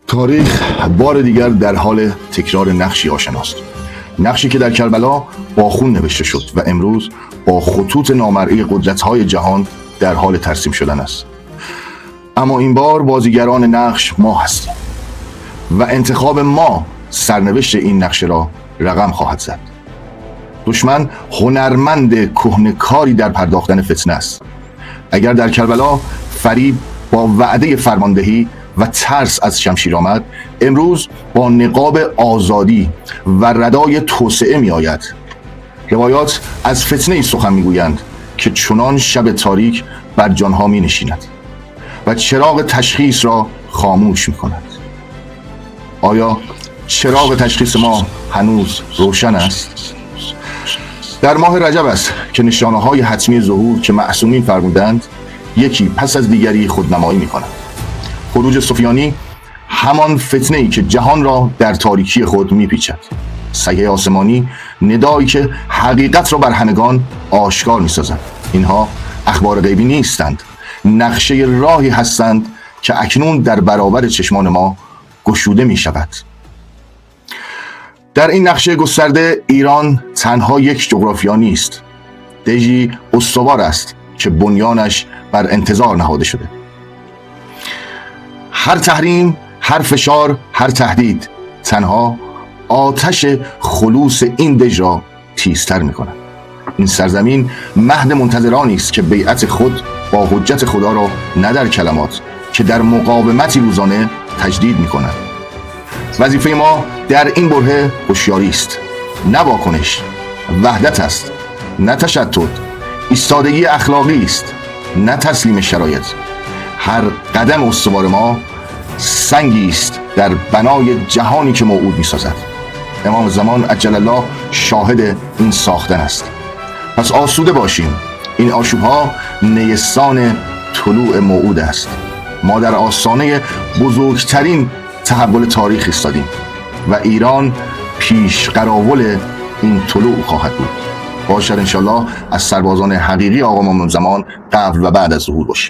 تاریخ بار دیگر در حال تکرار نقشی آشناست. نقشی که در کربلا با خون نوشته شد و امروز با خطوط نامرئی قدرت‌های جهان در حال ترسیم شدن است. اما این بار بازیگران نقش ما هستیم و انتخاب ما سرنوشت این نقشه را رقم خواهد زد. دشمن هنرمند کهنه‌کاری در پرداختن فتنه است. اگر در کربلا فریب با وعده فرماندهی و ترس از شمشیر آمد، امروز با نقاب آزادی و ردای توسعه می آید. روایات از فتنه ای سخن می گویند که چنان شب تاریک بر جانها می نشیند و چراغ تشخیص را خاموش می کند. آیا چراغ تشخیص ما هنوز روشن است؟ در ماه رجب است که نشانه های حتمی ظهور که معصومین فرمودند یکی پس از دیگری خودنمایی می کنند. خروج سفیانی، همان فتنه‌ای که جهان را در تاریکی خود میپیچد. سیحه آسمانی، ندایی که حقیقت را بر همگان آشکار میسازد. اینها اخبار غیبی نیستند، نقشه راهی هستند که اکنون در برابر چشمان ما گشوده میشود. در این نقشه گسترده ایران تنها یک جغرافیا نیست، دژی استوار است که بنیانش بر انتظار نهاده شده. هر تحریم، هر فشار، هر تهدید تنها آتش خلوص این دژ را تیزتر می کند. این سرزمین مهد منتظرانی است که بیعت خود با حجت خدا را نه در کلمات که در مقاومتی روزانه تجدید می کند. وظیفه ما در این برهه هوشیاری است، نه واکنش. وحدت است، نه تشتت. ایستادگی اخلاقی است، نه تسلیم شرایط. هر قدم استوار ما سنگی است در بنای جهانی که موعود می‌سازد. امام زمان عجل الله شاهد این ساختن است. پس آسوده باشیم، این آشوب‌ها نیستان طلوع موعود است. ما در آستانه بزرگترین تحول تاریخ ایستادیم و ایران پیش قراول این طلوع خواهد بود. باشد انشالله از سربازان حقیقی آقا امام زمان قبل و بعد از ظهور باشیم.